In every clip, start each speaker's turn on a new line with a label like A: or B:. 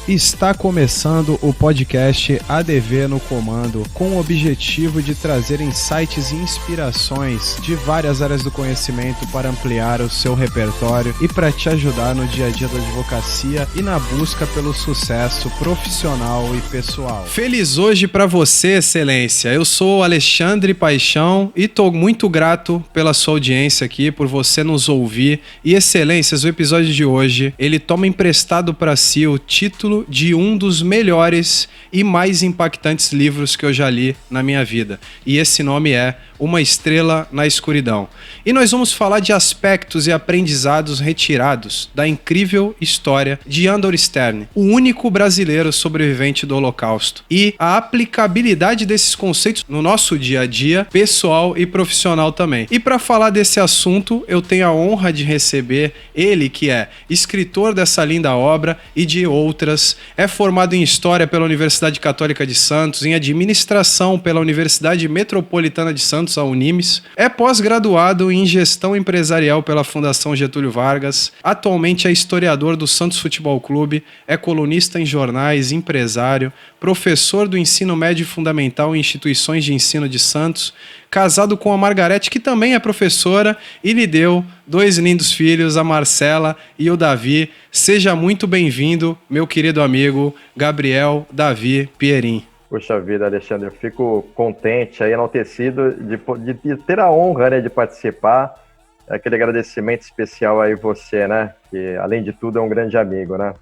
A: Está começando o podcast ADV no Comando, com o objetivo de trazer insights e inspirações de várias áreas do conhecimento para ampliar o seu repertório e para te ajudar no dia a dia da advocacia e na busca pelo sucesso profissional e pessoal. Feliz hoje para você, excelência. Eu sou Alexandre Paixão e estou muito grato pela sua audiência aqui, por você nos ouvir. E, excelências, o episódio de hoje, ele toma emprestado para si o título de um dos melhores e mais impactantes livros que eu já li na minha vida. E esse nome é Uma Estrela na Escuridão. E nós vamos falar de aspectos e aprendizados retirados da incrível história de Andor Stern, o único brasileiro sobrevivente do Holocausto, e a aplicabilidade desses conceitos no nosso dia a dia, pessoal e profissional também. E para falar desse assunto, eu tenho a honra de receber ele, que é escritor dessa linda obra e de outras. É formado em História pela Universidade Católica de Santos, em Administração pela Universidade Metropolitana de Santos, a Unimes. É pós-graduado em Gestão Empresarial pela Fundação Getúlio Vargas. Atualmente é historiador do Santos Futebol Clube, é colunista em jornais, empresário, professor do ensino médio e fundamental em instituições de ensino de Santos, casado com a Margarete, que também é professora, e lhe deu 2 lindos filhos, a Marcela e o Davi. Seja muito bem-vindo, meu querido amigo Gabriel Davi Pierin.
B: Puxa vida, Alexandre, eu fico contente, enaltecido de ter a honra, né, de participar. Aquele agradecimento especial aí você, né, que além de tudo é um grande amigo, né?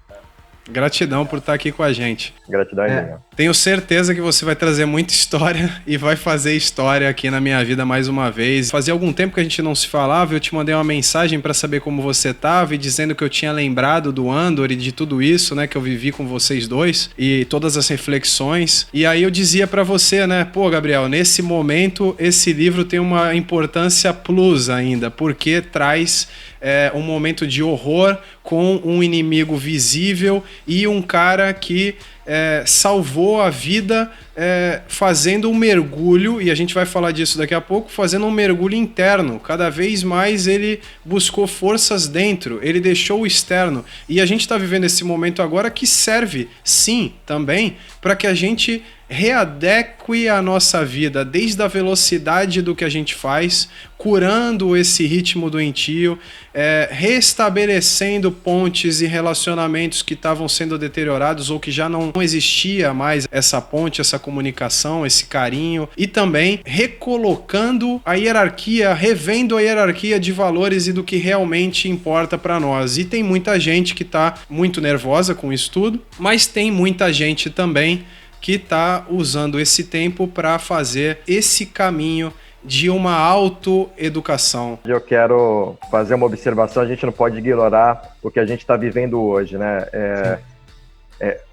A: Gratidão por estar aqui com a gente.
B: Gratidão é minha.
A: Tenho certeza que você vai trazer muita história e vai fazer história aqui na minha vida mais uma vez. Fazia algum tempo que a gente não se falava, eu te mandei uma mensagem para saber como você estava e dizendo que eu tinha lembrado do Andor e de tudo isso, né, que eu vivi com vocês dois e todas as reflexões. E aí eu dizia para você, né, pô, Gabriel, nesse momento esse livro tem uma importância plus ainda, porque traz um momento de horror com um inimigo visível e um cara que salvou a vida fazendo um mergulho, e a gente vai falar disso daqui a pouco, fazendo um mergulho interno. Cada vez mais ele buscou forças dentro, ele deixou o externo. E a gente está vivendo esse momento agora que serve, sim, também, para que a gente readeque a nossa vida, desde a velocidade do que a gente faz, curando esse ritmo doentio, restabelecendo pontes e relacionamentos que estavam sendo deteriorados ou que já não existia mais essa ponte, essa comunicação, esse carinho, e também recolocando a hierarquia, revendo a hierarquia de valores e do que realmente importa para nós. E tem muita gente que está muito nervosa com isso tudo, mas tem muita gente também que está usando esse tempo para fazer esse caminho de uma autoeducação.
B: Eu quero fazer uma observação, a gente não pode ignorar o que a gente está vivendo hoje, né?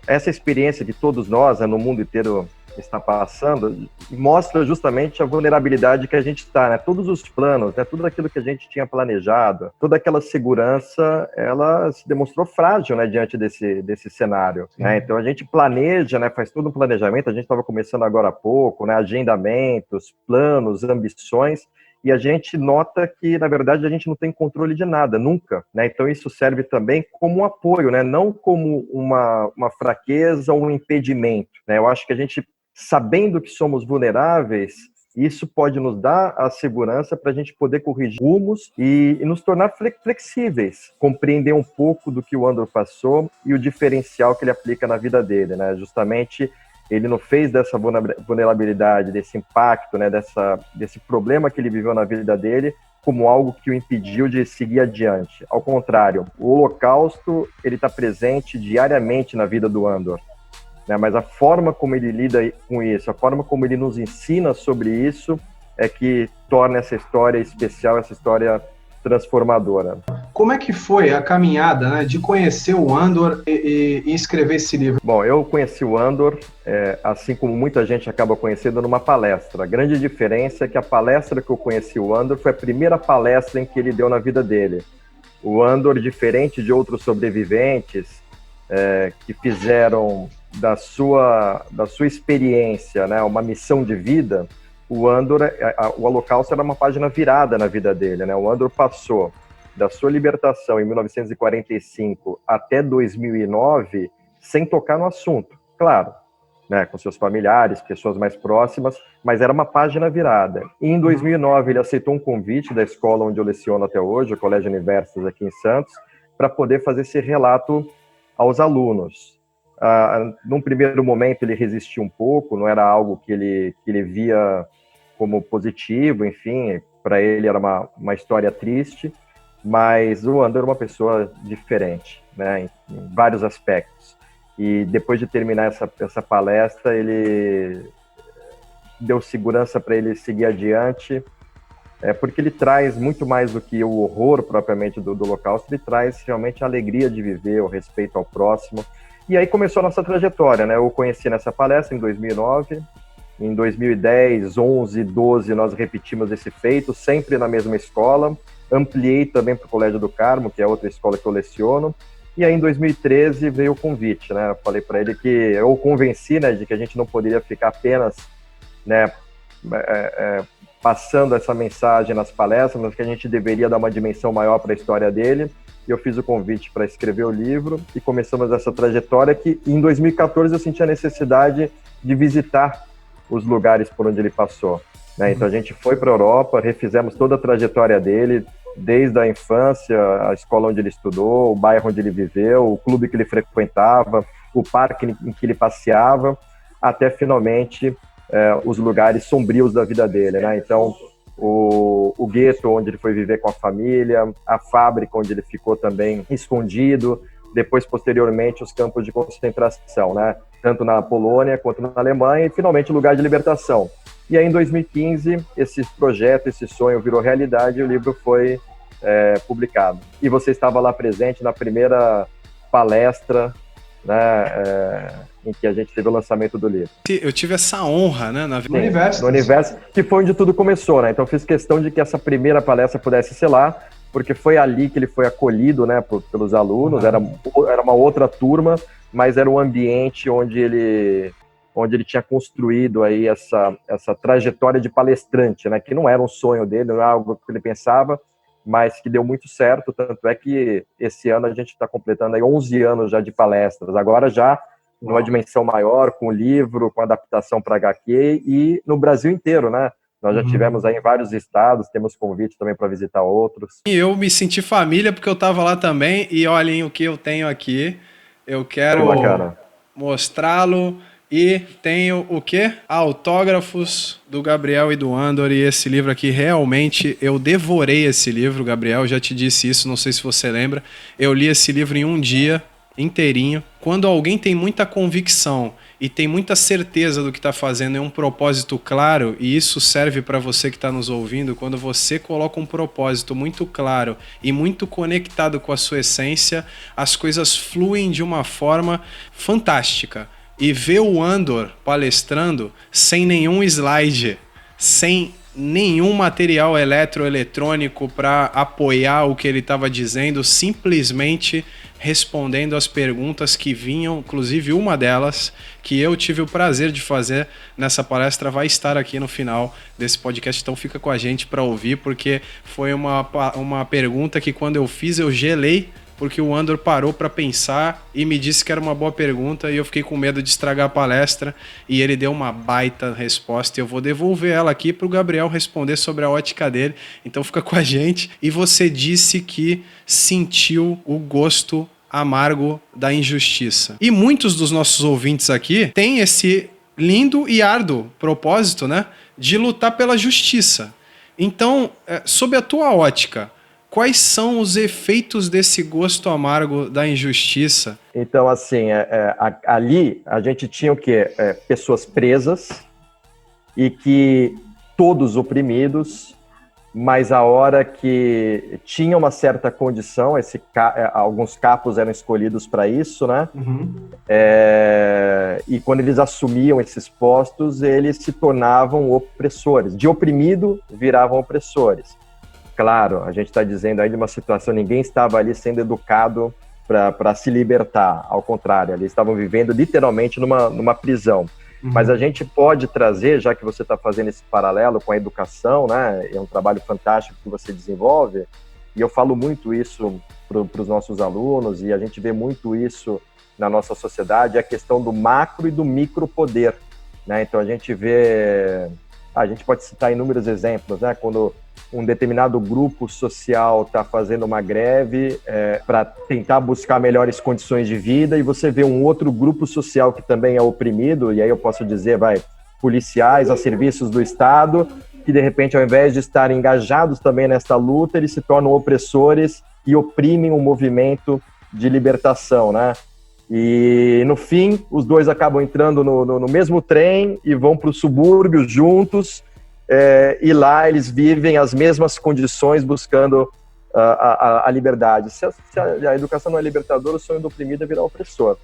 B: Essa experiência que todos nós, no mundo inteiro, está passando, mostra justamente a vulnerabilidade que a gente está, né? Todos os planos, né? Tudo aquilo que a gente tinha planejado, toda aquela segurança, ela se demonstrou frágil, né? Diante desse cenário, né? Então a gente planeja, né? Faz todo um planejamento, a gente estava começando agora há pouco, né? Agendamentos, planos, ambições, e a gente nota que, na verdade, a gente não tem controle de nada, nunca, né? Então isso serve também como um apoio, né? Não como uma fraqueza ou um impedimento, né? Eu acho que a gente, sabendo que somos vulneráveis, isso pode nos dar a segurança para a gente poder corrigir rumos e nos tornar flexíveis, compreender um pouco do que o Andor passou e o diferencial que ele aplica na vida dele, né? Justamente, ele não fez dessa vulnerabilidade, desse impacto, né? Desse problema que ele viveu na vida dele, como algo que o impediu de seguir adiante. Ao contrário, o Holocausto, ele está presente diariamente na vida do Andor, né? Mas a forma como ele lida com isso, a forma como ele nos ensina sobre isso, é que torna essa história especial, essa história transformadora.
A: Como é que foi a caminhada, né, de conhecer o Andor e escrever esse livro?
B: Bom, eu conheci o Andor, assim como muita gente acaba conhecendo, numa palestra. A grande diferença é que a palestra que eu conheci o Andor foi a primeira palestra em que ele deu na vida dele. O Andor, diferente de outros sobreviventes que fizeram da sua experiência, né, uma missão de vida, o Andor, o Holocausto era uma página virada na vida dele, né? O Andor passou da sua libertação em 1945 até 2009 sem tocar no assunto, claro, né, com seus familiares, pessoas mais próximas, mas era uma página virada. E em 2009 ele aceitou um convite da escola onde eu leciono até hoje, o Colégio Universitas aqui em Santos, para poder fazer esse relato aos alunos. Num primeiro momento ele resistiu um pouco, não era algo que ele via como positivo, enfim, para ele era uma história triste, mas o Andor era uma pessoa diferente, né, em vários aspectos. E depois de terminar essa palestra, ele deu segurança para ele seguir adiante, porque ele traz muito mais do que o horror propriamente do Holocausto, ele traz realmente a alegria de viver, o respeito ao próximo. E aí começou a nossa trajetória, né? Eu conheci nessa palestra em 2009, em 2010, 11, 12, nós repetimos esse feito, sempre na mesma escola, ampliei também para o Colégio do Carmo, que é outra escola que eu leciono. E aí, em 2013, veio o convite, né? Eu falei para ele que eu o convenci, né, de que a gente não poderia ficar apenas, né, passando essa mensagem nas palestras, mas que a gente deveria dar uma dimensão maior para a história dele. E eu fiz o convite para escrever o livro e começamos essa trajetória que, em 2014, eu senti a necessidade de visitar os lugares por onde ele passou, né? Então, a gente foi para a Europa, refizemos toda a trajetória dele, desde a infância, a escola onde ele estudou, o bairro onde ele viveu, o clube que ele frequentava, o parque em que ele passeava, até finalmente os lugares sombrios da vida dele, né? Então, o gueto onde ele foi viver com a família, a fábrica onde ele ficou também escondido, depois, posteriormente, os campos de concentração, né? Tanto na Polônia quanto na Alemanha, e finalmente o lugar de libertação. E aí, em 2015, esse projeto, esse sonho virou realidade e o livro foi publicado. E você estava lá presente na primeira palestra, né, em que a gente teve o lançamento do livro.
A: Eu tive essa honra, né,
B: no Universo, que foi onde tudo começou, né? Então, eu fiz questão de que essa primeira palestra pudesse ser lá, porque foi ali que ele foi acolhido, né, pelos alunos. Era uma outra turma, mas era um ambiente onde ele tinha construído aí essa trajetória de palestrante, né, que não era um sonho dele, não era algo que ele pensava, mas que deu muito certo, tanto é que esse ano a gente está completando aí 11 anos já de palestras, agora já numa dimensão maior, com o livro, com adaptação para HQ e no Brasil inteiro, né? Nós já tivemos aí em vários estados, temos convite também para visitar outros.
A: E eu me senti família porque eu estava lá também, e olhem o que eu tenho aqui, eu quero mostrá-lo. E tenho o quê? Autógrafos do Gabriel e do Andor, e esse livro aqui, realmente, eu devorei esse livro, Gabriel, eu já te disse isso, não sei se você lembra, eu li esse livro em um dia, inteirinho. Quando alguém tem muita convicção e tem muita certeza do que está fazendo, é um propósito claro, e isso serve para você que está nos ouvindo, quando você coloca um propósito muito claro e muito conectado com a sua essência, as coisas fluem de uma forma fantástica. E ver o Andor palestrando sem nenhum slide, sem nenhum material eletroeletrônico para apoiar o que ele estava dizendo, simplesmente respondendo as perguntas que vinham, inclusive uma delas, que eu tive o prazer de fazer nessa palestra, vai estar aqui no final desse podcast, então fica com a gente para ouvir, porque foi uma pergunta que quando eu fiz eu gelei, porque o Andor parou para pensar e me disse que era uma boa pergunta e eu fiquei com medo de estragar a palestra e ele deu uma baita resposta e eu vou devolver ela aqui para o Gabriel responder sobre a ótica dele, então fica com a gente. E você disse que sentiu o gosto amargo da injustiça. E muitos dos nossos ouvintes aqui têm esse lindo e árduo propósito, né, de lutar pela justiça. Então, sob a tua ótica, quais são os efeitos desse gosto amargo da injustiça?
B: Então, assim, ali a gente tinha o quê? Pessoas presas e que todos oprimidos, mas a hora que tinha uma certa condição, alguns capos eram escolhidos para isso, né? E quando eles assumiam esses postos, eles se tornavam opressores. De oprimido, viravam opressores. Claro, a gente está dizendo aí de uma situação, ninguém estava ali sendo educado para se libertar, ao contrário, eles estavam vivendo literalmente numa prisão. Mas a gente pode trazer, já que você está fazendo esse paralelo com a educação, né, é um trabalho fantástico que você desenvolve, e eu falo muito isso para os nossos alunos, e a gente vê muito isso na nossa sociedade é a questão do macro e do micropoder, né? Então a gente vê, a gente pode citar inúmeros exemplos, né? Quando um determinado grupo social está fazendo uma greve para tentar buscar melhores condições de vida, e você vê um outro grupo social que também é oprimido, e aí eu posso dizer, policiais a serviços do Estado, que de repente, ao invés de estarem engajados também nesta luta, eles se tornam opressores e oprimem o movimento de libertação, né? E no fim, os dois acabam entrando no mesmo trem e vão para os subúrbios juntos, e lá eles vivem as mesmas condições buscando a liberdade. Se a educação não é libertadora, o sonho do oprimido é virar opressor,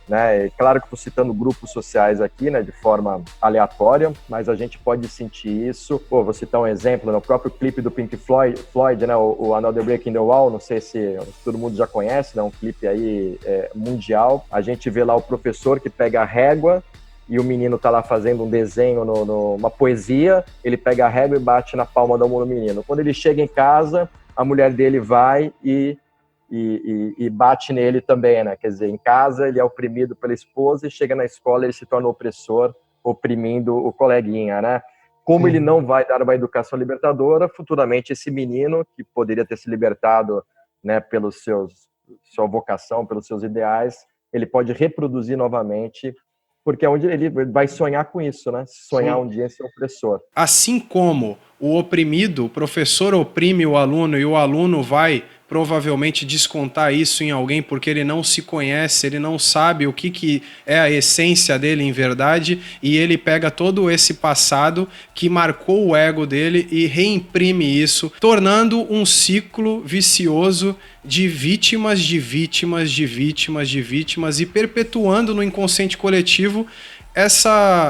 B: né? E claro que estou citando grupos sociais aqui, né, de forma aleatória, mas a gente pode sentir isso. Vou citar um exemplo, no próprio clipe do Pink Floyd, né, o Another Brick in the Wall, não sei se todo mundo já conhece, né, um clipe aí mundial. A gente vê lá o professor que pega a régua e o menino tá lá fazendo um desenho, uma poesia, ele pega a régua e bate na palma da mão do menino. Quando ele chega em casa, a mulher dele vai e bate nele também, né? Quer dizer, em casa ele é oprimido pela esposa e chega na escola ele se torna opressor, oprimindo o coleguinha, né? Como ele não vai dar uma educação libertadora, futuramente esse menino, que poderia ter se libertado, né, sua vocação, pelos seus ideais, ele pode reproduzir novamente, porque é onde ele vai sonhar com isso, né? Sonhar um dia em ser opressor.
A: Assim como o oprimido, o professor oprime o aluno e o aluno vai provavelmente descontar isso em alguém porque ele não se conhece, ele não sabe o que é a essência dele em verdade, e ele pega todo esse passado que marcou o ego dele e reimprime isso, tornando um ciclo vicioso de vítimas, de vítimas, de vítimas, de vítimas, e perpetuando no inconsciente coletivo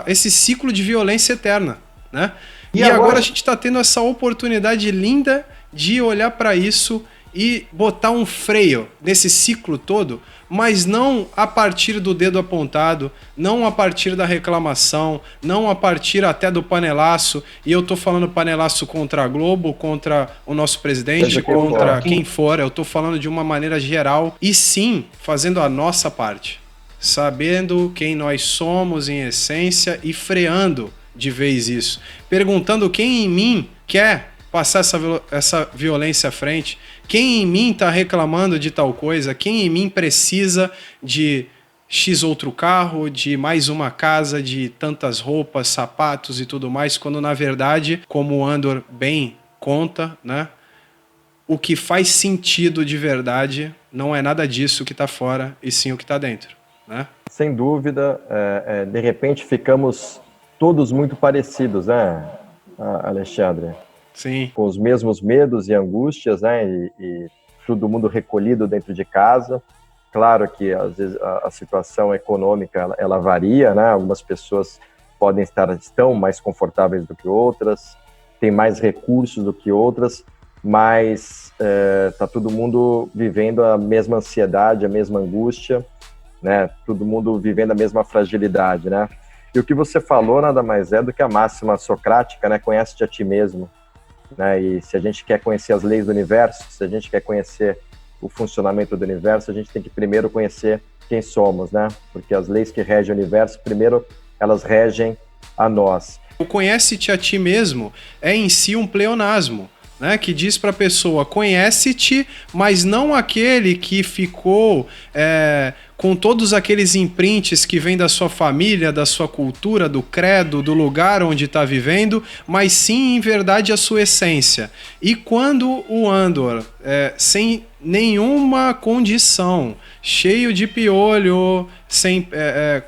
A: esse ciclo de violência eterna, né? E agora a gente está tendo essa oportunidade linda de olhar para isso e botar um freio nesse ciclo todo, mas não a partir do dedo apontado, não a partir da reclamação, não a partir até do panelaço, e eu tô falando panelaço contra a Globo, contra o nosso presidente, contra quem for, eu tô falando de uma maneira geral, e sim, fazendo a nossa parte, sabendo quem nós somos em essência e freando de vez isso, perguntando quem em mim quer passar essa violência à frente, quem em mim está reclamando de tal coisa, quem em mim precisa de X outro carro, de mais uma casa, de tantas roupas, sapatos e tudo mais, quando na verdade, como o Andor bem conta, né, o que faz sentido de verdade não é nada disso que está fora, e sim o que está dentro, né?
B: Sem dúvida, de repente ficamos todos muito parecidos, né, Alexandre?
A: Sim.
B: Com os mesmos medos e angústias, né, e todo mundo recolhido dentro de casa. Claro que às vezes a situação econômica ela varia, né? Algumas pessoas estão mais confortáveis do que outras, têm mais recursos do que outras, mas tá todo mundo vivendo a mesma ansiedade, a mesma angústia, né? Todo mundo vivendo a mesma fragilidade, né? E o que você falou nada mais é do que a máxima socrática, né? Conhece-te a ti mesmo. Né? E se a gente quer conhecer as leis do universo, se a gente quer conhecer o funcionamento do universo, a gente tem que primeiro conhecer quem somos, né? Porque as leis que regem o universo, primeiro, elas regem a nós.
A: O conhece-te a ti mesmo é em si um pleonasmo, né? Que diz para a pessoa, conhece-te, mas não aquele que ficou com todos aqueles imprints que vêm da sua família, da sua cultura, do credo, do lugar onde está vivendo, mas sim, em verdade, a sua essência. E quando o Andor, sem nenhuma condição, cheio de piolho,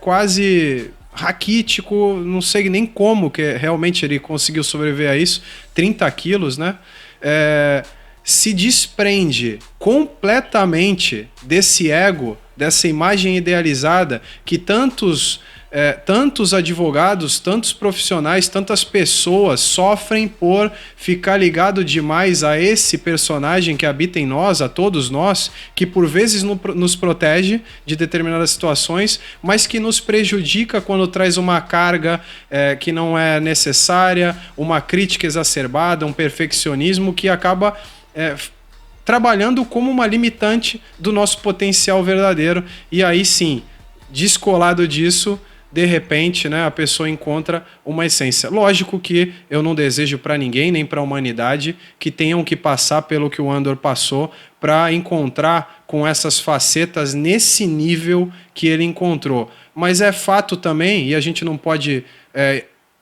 A: quase raquítico, não sei nem como que realmente ele conseguiu sobreviver a isso, 30 quilos, né? Se desprende completamente desse ego, dessa imagem idealizada que tantos advogados, tantos profissionais, tantas pessoas sofrem por ficar ligado demais a esse personagem que habita em nós, a todos nós, que por vezes nos protege de determinadas situações, mas que nos prejudica quando traz uma carga que não é necessária, uma crítica exacerbada, um perfeccionismo que acaba trabalhando como uma limitante do nosso potencial verdadeiro. E aí sim, descolado disso, de repente, né, a pessoa encontra uma essência. Lógico que eu não desejo para ninguém, nem para a humanidade, que tenham que passar pelo que o Andor passou para encontrar com essas facetas nesse nível que ele encontrou. Mas é fato também, e a gente não pode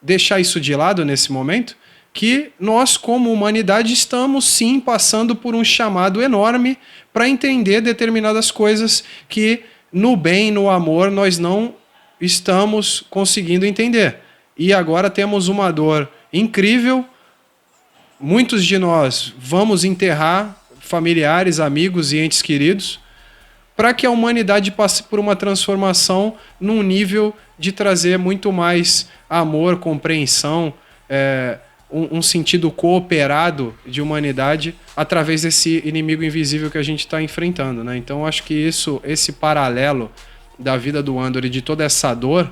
A: deixar isso de lado nesse momento, que nós, como humanidade, estamos sim passando por um chamado enorme para entender determinadas coisas que no bem, no amor, nós não estamos conseguindo entender. E agora temos uma dor incrível. Muitos de nós vamos enterrar familiares, amigos e entes queridos para que a humanidade passe por uma transformação num nível de trazer muito mais amor, compreensão, um sentido cooperado de humanidade através desse inimigo invisível que a gente está enfrentando, né? Então, acho que esse paralelo da vida do Andor e de toda essa dor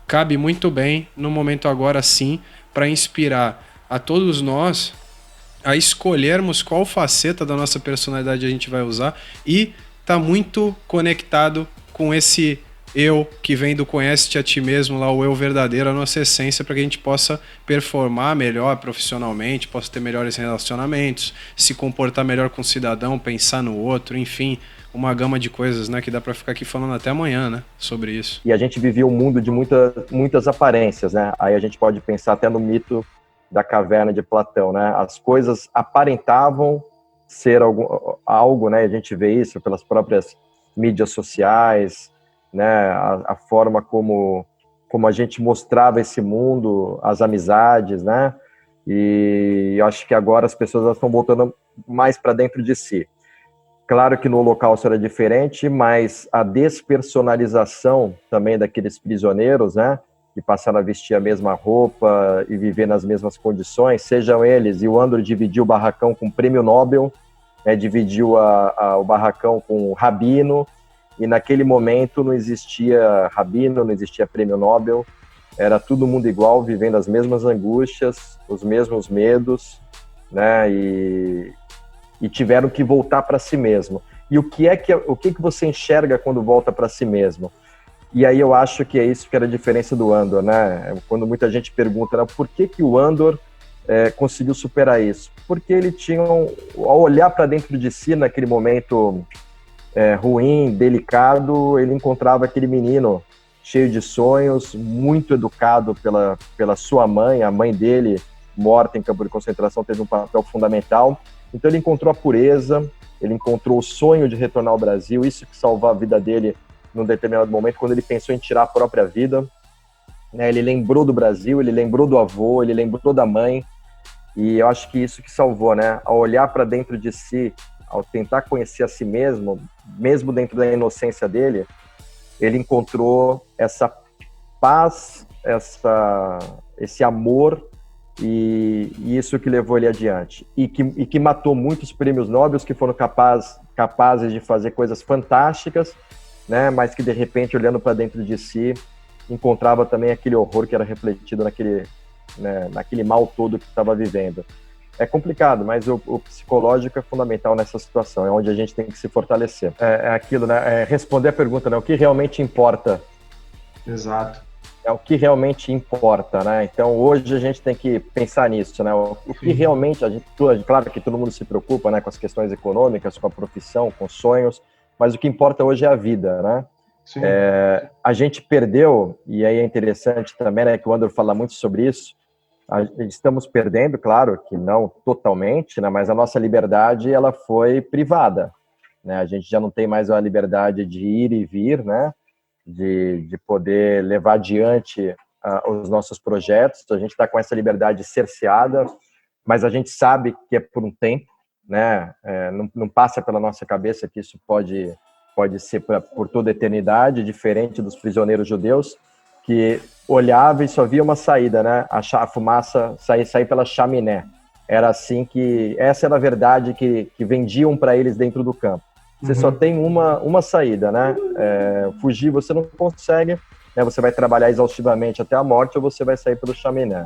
A: cabe muito bem no momento agora sim para inspirar a todos nós a escolhermos qual faceta da nossa personalidade a gente vai usar e tá muito conectado com esse eu que vem do conhece-te a ti mesmo, lá o eu verdadeiro, a nossa essência, para que a gente possa performar melhor profissionalmente, possa ter melhores relacionamentos, se comportar melhor com o cidadão, pensar no outro, enfim, uma gama de coisas, né, que dá para ficar aqui falando até amanhã, né, sobre isso.
B: E a gente vivia um mundo de muitas aparências, né? Aí a gente pode pensar até no mito da caverna de Platão, né? As coisas aparentavam ser algo, né? A gente vê isso pelas próprias mídias sociais, né? A forma como a gente mostrava esse mundo, as amizades, né? E eu acho que agora as pessoas estão voltando mais para dentro de si. Claro que no Holocausto era diferente, mas a despersonalização também daqueles prisioneiros, né? Que passaram a vestir a mesma roupa e viver nas mesmas condições, sejam eles, e o Andor dividiu o barracão com o Prêmio Nobel, né, dividiu o barracão com o Rabino, e naquele momento não existia Rabino, não existia Prêmio Nobel, era todo mundo igual, vivendo as mesmas angústias, os mesmos medos, né, e tiveram que voltar para si mesmo. E o que você enxerga quando volta para si mesmo? E aí eu acho que é isso que era a diferença do Andor, né? Quando muita gente pergunta, né, por que o Andor conseguiu superar isso? Porque ele tinha, ao olhar para dentro de si, naquele momento ruim, delicado, ele encontrava aquele menino cheio de sonhos, muito educado pela sua mãe, a mãe dele, morta em campo de concentração, teve um papel fundamental. Então ele encontrou a pureza, ele encontrou o sonho de retornar ao Brasil, isso que salvou a vida dele num determinado momento, quando ele pensou em tirar a própria vida, né? Ele lembrou do Brasil, ele lembrou do avô, ele lembrou da mãe, e eu acho que isso que salvou, né? Ao olhar para dentro de si, ao tentar conhecer a si mesmo, mesmo dentro da inocência dele, ele encontrou essa paz, esse amor, e isso que levou ele adiante. E que matou muitos prêmios Nobel que foram capazes de fazer coisas fantásticas, né, mas que de repente, olhando para dentro de si, encontrava também aquele horror que era refletido naquele mal todo que estava vivendo. É complicado, mas o psicológico é fundamental nessa situação, é onde a gente tem que se fortalecer. É aquilo, né? Responder a pergunta, né? O que realmente importa?
A: Exato.
B: É o que realmente importa, né? Então, hoje a gente tem que pensar nisso, né? O que realmente, claro que todo mundo se preocupa, né, com as questões econômicas, com a profissão, com os sonhos, mas o que importa hoje é a vida, né? Sim. A gente perdeu, e aí é interessante também, né, que o Andor fala muito sobre isso, estamos perdendo, claro que não totalmente, né, mas a nossa liberdade ela foi privada, né? A gente já não tem mais a liberdade de ir e vir, né? De poder levar adiante os nossos projetos. A gente está com essa liberdade cerceada, mas a gente sabe que é por um tempo, né? Não passa pela nossa cabeça que isso pode ser por toda a eternidade, diferente dos prisioneiros judeus, que olhava e só via uma saída, né? A fumaça sair pela chaminé. Era assim essa era a verdade que vendiam para eles dentro do campo. Você só tem uma saída, né? Fugir você não consegue, né? Você vai trabalhar exaustivamente até a morte ou você vai sair pelo chaminé.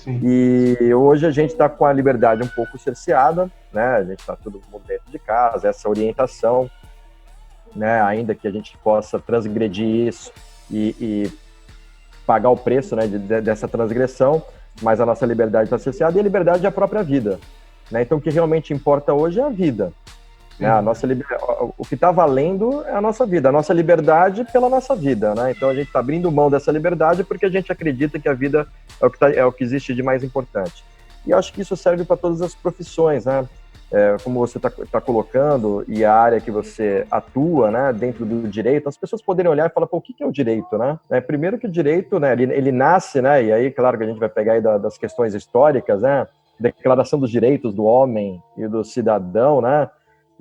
C: Sim.
B: E hoje a gente está com a liberdade um pouco cerceada, né? A gente está todo mundo dentro de casa, essa orientação, né? Ainda que a gente possa transgredir isso e pagar o preço, né, dessa transgressão, mas a nossa liberdade está cerceada e a liberdade é a própria vida, né? Então o que realmente importa hoje é a vida. Né? O que está valendo é a nossa vida, a nossa liberdade pela nossa vida, né? Então a gente está abrindo mão dessa liberdade porque a gente acredita que a vida é o que existe de mais importante. E eu acho que isso serve para todas as profissões, né? Como você está colocando, e a área que você atua, né, dentro do direito, as pessoas poderem olhar e falar, pô, o que é o direito, né? Primeiro que o direito, né, ele nasce, né, e aí, claro que a gente vai pegar aí das questões históricas, né, Declaração dos Direitos do Homem e do Cidadão, né,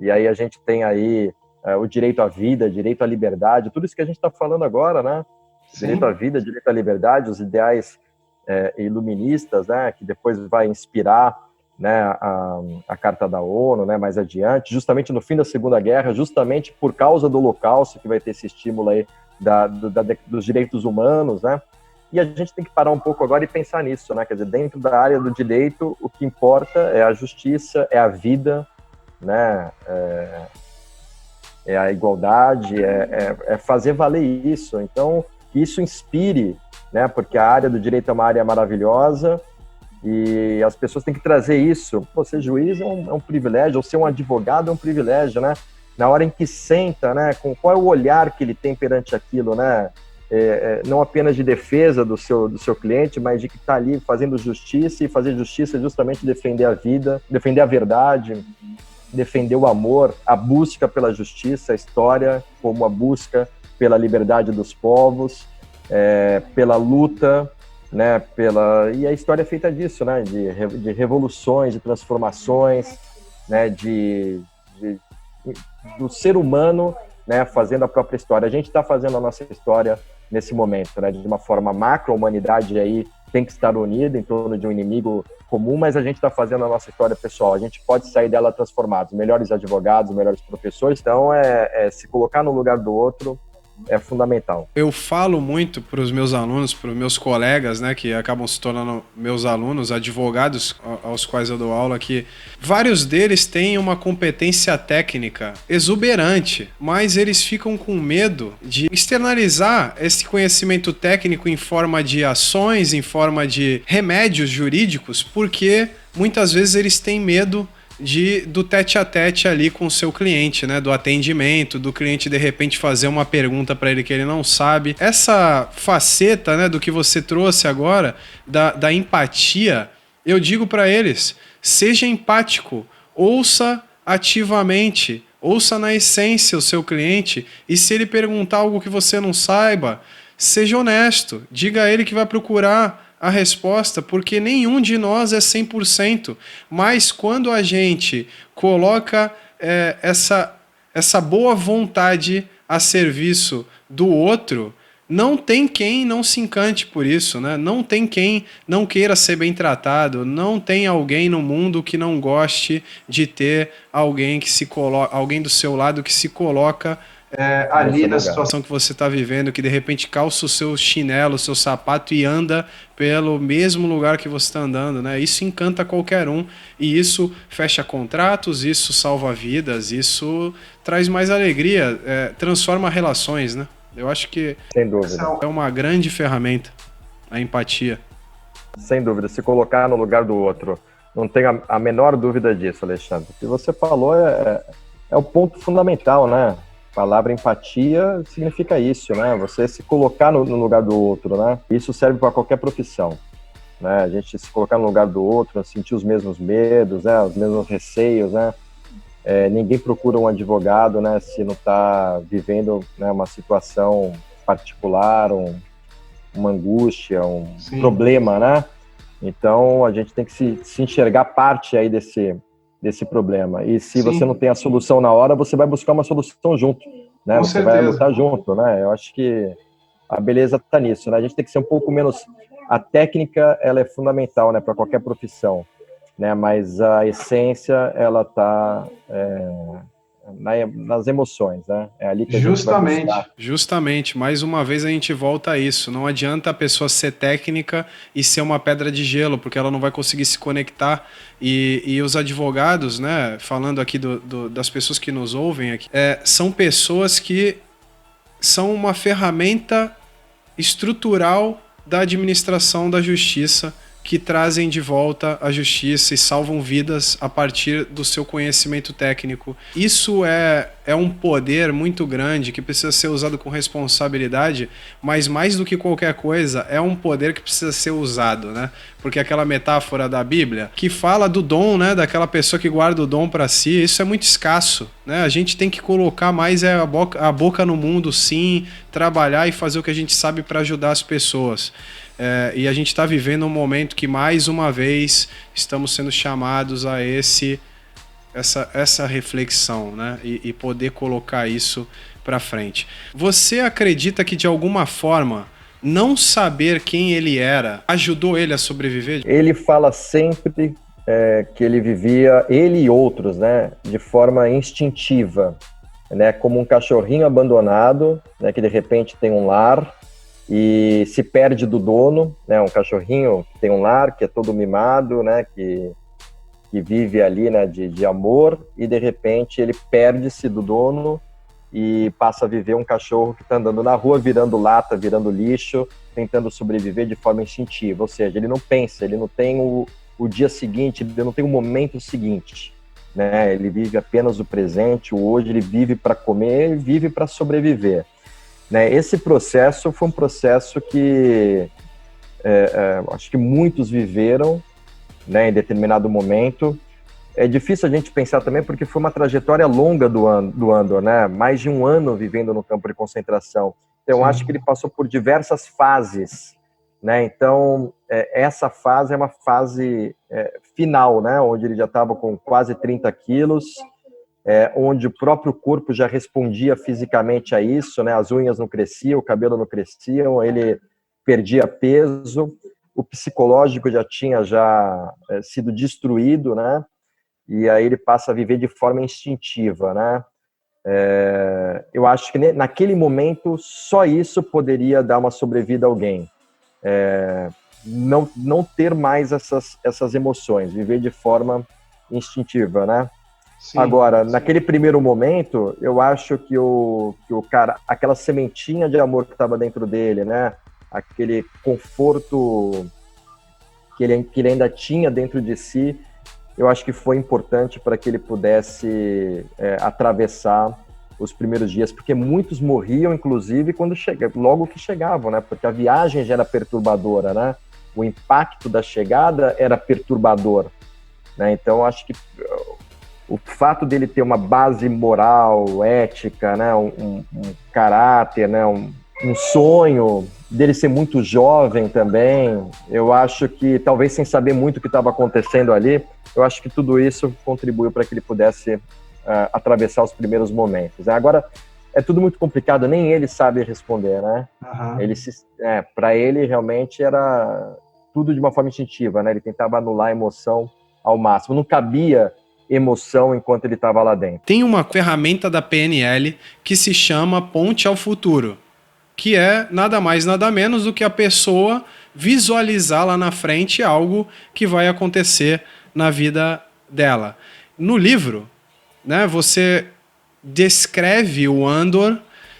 B: e aí a gente tem aí o direito à vida, direito à liberdade, tudo isso que a gente está falando agora, né,
C: Sim.
B: Direito à vida, direito à liberdade, os ideais iluministas, né, que depois vai inspirar, né, a Carta da ONU, né, mais adiante, justamente no fim da Segunda Guerra, justamente por causa do Holocausto, que vai ter esse estímulo aí dos direitos humanos, né, e a gente tem que parar um pouco agora e pensar nisso, né, quer dizer, dentro da área do direito, o que importa é a justiça, é a vida, né, é a igualdade, é fazer valer isso, então, que isso inspire, né, porque a área do direito é uma área maravilhosa, e as pessoas têm que trazer isso. Pô, ser juiz é um privilégio, ou ser um advogado é um privilégio, né? Na hora em que senta, né? Com qual é o olhar que ele tem perante aquilo, né? Não apenas de defesa do seu cliente, mas de que está ali fazendo justiça, e fazer justiça é justamente defender a vida, defender a verdade, defender o amor, a busca pela justiça, a história como a busca pela liberdade dos povos, pela luta, né, e a história é feita disso, né, de revoluções, de transformações, né, do ser humano, né, fazendo a própria história. A gente está fazendo a nossa história nesse momento, né, de uma forma macro, a humanidade aí tem que estar unida em torno de um inimigo comum, mas a gente está fazendo a nossa história pessoal. A gente pode sair dela transformados, melhores advogados, melhores professores. Então, se colocar no lugar do outro é fundamental.
A: Eu falo muito para os meus alunos, para os meus colegas, né, que acabam se tornando meus alunos, advogados aos quais eu dou aula, que vários deles têm uma competência técnica exuberante, mas eles ficam com medo de externalizar esse conhecimento técnico em forma de ações, em forma de remédios jurídicos, porque muitas vezes eles têm medo do tete a tete ali com o seu cliente, né? Do atendimento, do cliente de repente fazer uma pergunta para ele que ele não sabe. Essa faceta, né, do que você trouxe agora, da empatia, eu digo para eles, seja empático, ouça ativamente, ouça na essência o seu cliente, e se ele perguntar algo que você não saiba, seja honesto, diga a ele que vai procurar a resposta, porque nenhum de nós é 100%, mas quando a gente coloca essa boa vontade a serviço do outro, não tem quem não se encante por isso, né? Não tem quem não queira ser bem tratado, não tem alguém no mundo que não goste de ter alguém do seu lado que se coloca ali na situação que você está vivendo, que de repente calça o seu chinelo, o seu sapato e anda pelo mesmo lugar que você está andando, né? Isso encanta qualquer um, e isso fecha contratos, isso salva vidas, isso traz mais alegria, transforma relações, né? Eu acho que
B: sem dúvida
A: é uma grande ferramenta, a empatia.
B: Sem dúvida, se colocar no lugar do outro. Não tenho a menor dúvida disso, Alexandre. O que você falou é o ponto fundamental, né? A palavra empatia significa isso, né? Você se colocar no lugar do outro, né? Isso serve para qualquer profissão, né? A gente se colocar no lugar do outro, sentir os mesmos medos, né? Os mesmos receios, né? Ninguém procura um advogado, né? Se não está vivendo, né, uma situação particular, uma angústia,
C: Sim.
B: Problema, né? Então a gente tem que se enxergar parte aí desse problema. E se você não tem a solução na hora, você vai buscar uma solução junto, né?
C: Com
B: você
C: certeza.
B: Vai lutar junto, né? Eu acho que a beleza está nisso, né? A gente tem que ser um pouco menos... A técnica, ela é fundamental, né, para qualquer profissão, né? Mas a essência, ela está nas emoções, né? É ali que a gente vai buscar.
A: Justamente, mais uma vez a gente volta a isso. Não adianta a pessoa ser técnica e ser uma pedra de gelo, porque ela não vai conseguir se conectar. E os advogados, né, falando aqui das pessoas que nos ouvem aqui, são pessoas que são uma ferramenta estrutural da administração da justiça, que trazem de volta a justiça e salvam vidas a partir do seu conhecimento técnico. Isso é um poder muito grande que precisa ser usado com responsabilidade, mas mais do que qualquer coisa, é um poder que precisa ser usado, né? Porque aquela metáfora da Bíblia que fala do dom, né, daquela pessoa que guarda o dom para si, isso é muito escasso, né? A gente tem que colocar mais a boca no mundo, sim, trabalhar e fazer o que a gente sabe para ajudar as pessoas. E a gente está vivendo um momento que, mais uma vez, estamos sendo chamados a essa reflexão, né? E poder colocar isso para frente. Você acredita que, de alguma forma, não saber quem ele era ajudou ele a sobreviver?
B: Ele fala sempre que ele vivia, ele e outros, né, de forma instintiva, né, como um cachorrinho abandonado, né, que de repente tem um lar e se perde do dono, né? Um cachorrinho que tem um lar, que é todo mimado, né? Que vive ali, né? De amor, e de repente ele perde-se do dono e passa a viver um cachorro que está andando na rua, virando lata, virando lixo, tentando sobreviver de forma instintiva. Ou seja, ele não pensa, ele não tem o dia seguinte, ele não tem o momento seguinte, né? Ele vive apenas o presente, o hoje, ele vive para comer e vive para sobreviver. Né, esse processo foi um processo que acho que muitos viveram, né, em determinado momento. É difícil a gente pensar também porque foi uma trajetória longa do Andor, né? Mais de um ano vivendo no campo de concentração. Então, eu acho que ele passou por diversas fases, né? Então, essa fase é uma fase final, né? Onde ele já estava com quase 30 quilos, onde o próprio corpo já respondia fisicamente a isso, né? As unhas não cresciam, o cabelo não crescia, ele perdia peso, o psicológico já tinha sido destruído, né? E aí ele passa a viver de forma instintiva, né? Eu acho que naquele momento só isso poderia dar uma sobrevida a alguém. Não ter mais essas emoções, viver de forma instintiva, né? Sim, agora, sim. Naquele primeiro momento, eu acho que o cara, aquela sementinha de amor que estava dentro dele, né? Aquele conforto que ele ainda tinha dentro de si, eu acho que foi importante para que ele pudesse atravessar os primeiros dias, porque muitos morriam, inclusive, logo que chegavam, né? Porque a viagem já era perturbadora, né? O impacto da chegada era perturbador, né? Então, acho que o fato dele ter uma base moral, ética, né, um caráter, né, um sonho, dele ser muito jovem também, eu acho que, talvez sem saber muito o que estava acontecendo ali, eu acho que tudo isso contribuiu para que ele pudesse atravessar os primeiros momentos. Agora, é tudo muito complicado, nem ele sabe responder, né? Uhum. Para ele, realmente, era tudo de uma forma instintiva, né? Ele tentava anular a emoção ao máximo, não cabia emoção enquanto ele estava lá dentro.
A: Tem uma ferramenta da PNL que se chama Ponte ao Futuro, que é nada mais, nada menos do que a pessoa visualizar lá na frente algo que vai acontecer na vida dela. No livro, né, você descreve o Andor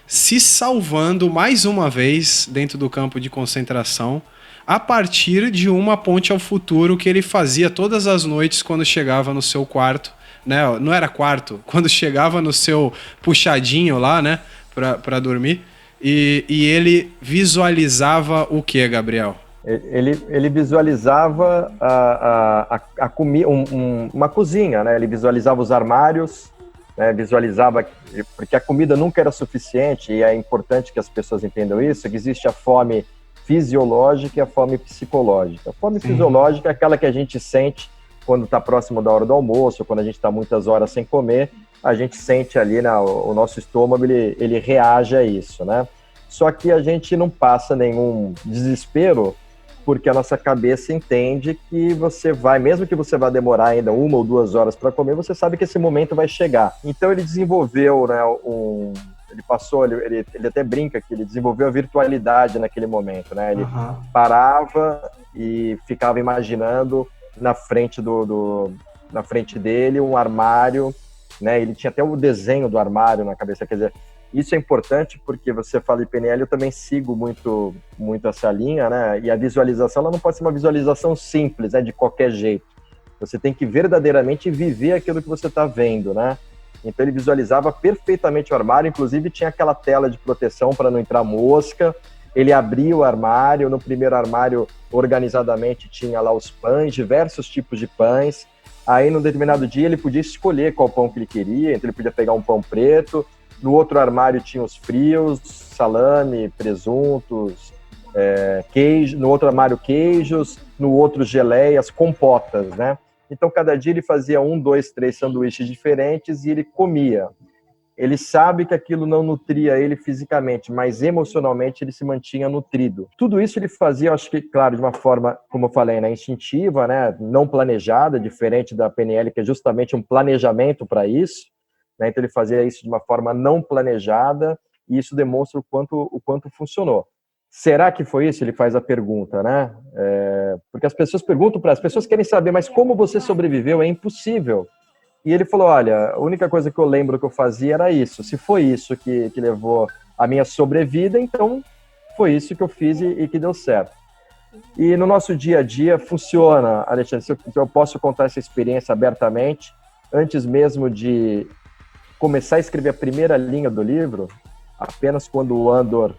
A: se salvando mais uma vez dentro do campo de concentração a partir de uma ponte ao futuro que ele fazia todas as noites quando chegava no seu quarto, né? Não era quarto, quando chegava no seu puxadinho lá, né, para dormir, e ele visualizava o que, Gabriel?
B: Ele visualizava uma cozinha, né? Ele visualizava os armários, né? Visualizava, porque a comida nunca era suficiente, e é importante que as pessoas entendam isso, que existe a fome fisiológica e a fome psicológica. A fome fisiológica é aquela que a gente sente quando está próximo da hora do almoço, quando a gente está muitas horas sem comer, a gente sente ali, né, o nosso estômago, ele reage a isso, né? Só que a gente não passa nenhum desespero porque a nossa cabeça entende que você vai, mesmo que você vá demorar ainda 1 ou 2 horas para comer, você sabe que esse momento vai chegar. Então ele desenvolveu, né, ele até brinca que ele desenvolveu a virtualidade naquele momento, né? Ele parava e ficava imaginando na frente na frente dele um armário, né? Ele tinha até o desenho do armário na cabeça, quer dizer, isso é importante porque você fala de PNL, eu também sigo muito essa linha, né? E a visualização, ela não pode ser uma visualização simples, né? De qualquer jeito. Você tem que verdadeiramente viver aquilo que você está vendo, né? Então ele visualizava perfeitamente o armário, inclusive tinha aquela tela de proteção para não entrar mosca. Ele abria o armário, no primeiro armário, organizadamente, tinha lá os pães, diversos tipos de pães. Aí, num determinado dia, ele podia escolher qual pão que ele queria, então ele podia pegar um pão preto. No outro armário tinha os frios, salame, presuntos, queijo. No outro armário, queijos. No outro, geleias, compotas, né? Então, cada dia ele fazia 1, 2, 3 sanduíches diferentes e ele comia. Ele sabe que aquilo não nutria ele fisicamente, mas emocionalmente ele se mantinha nutrido. Tudo isso ele fazia, eu acho que, claro, de uma forma, como eu falei, né, instintiva, né, não planejada, diferente da PNL, que é justamente um planejamento para isso. Né, então ele fazia isso de uma forma não planejada e isso demonstra o quanto funcionou. Será que foi isso? Ele faz a pergunta, né? Porque as pessoas perguntam as pessoas querem saber, mas como você sobreviveu? É impossível. E ele falou, olha, a única coisa que eu lembro que eu fazia era isso. Se foi isso que levou a minha sobrevida, então foi isso que eu fiz e que deu certo. E no nosso dia a dia funciona, Alexandre, se eu posso contar essa experiência abertamente, antes mesmo de começar a escrever a primeira linha do livro, apenas quando o Andor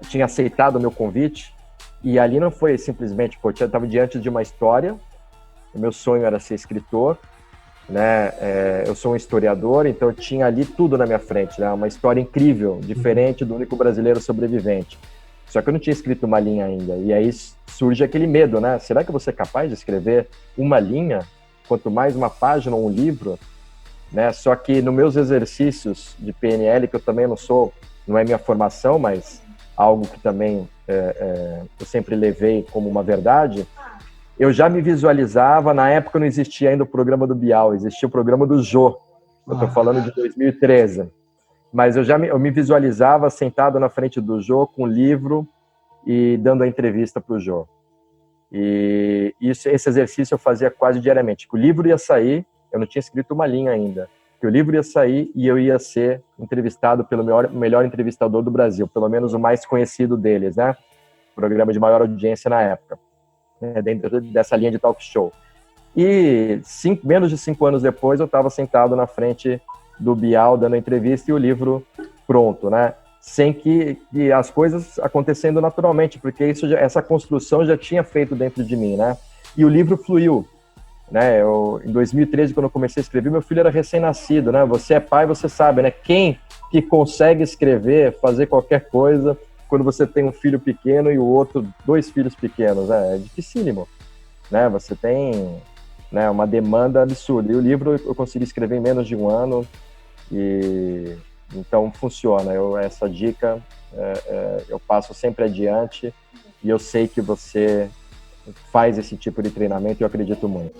B: tinha aceitado o meu convite, e ali não foi simplesmente, eu estava diante de uma história. O meu sonho era ser escritor, né? Eu sou um historiador, então eu tinha ali tudo na minha frente, né? Uma história incrível, diferente do único brasileiro sobrevivente. Só que eu não tinha escrito uma linha ainda. E aí surge aquele medo, né? Será que eu vou ser capaz de escrever uma linha? Quanto mais uma página ou um livro? Né? Só que nos meus exercícios de PNL, que eu também não é minha formação, mas algo que também eu sempre levei como uma verdade, eu já me visualizava, na época não existia ainda o programa do Bial, existia o programa do Jô, eu estou falando de 2013, mas eu me visualizava sentado na frente do Jô com um livro e dando a entrevista para o Jô. E esse exercício eu fazia quase diariamente, que o livro ia sair, eu não tinha escrito uma linha ainda, que o livro ia sair e eu ia ser entrevistado pelo melhor entrevistador do Brasil, pelo menos o mais conhecido deles, né? Programa de maior audiência na época. Dentro dessa linha de talk show. E menos de 5 anos depois, eu estava sentado na frente do Bial, dando a entrevista e o livro pronto, né? Sem que as coisas acontecendo naturalmente, porque essa construção já tinha feito dentro de mim, né? E o livro fluiu, né? Em 2013, quando eu comecei a escrever, meu filho era recém-nascido, né? Você é pai, você sabe, né? Quem que consegue escrever, fazer qualquer coisa quando você tem um filho pequeno e o outro 2 filhos pequenos, é dificílimo, né? Você tem, né, uma demanda absurda. E o livro eu consegui escrever em menos de 1 ano e então funciona. Essa dica eu passo sempre adiante e eu sei que você faz esse tipo de treinamento e eu acredito muito.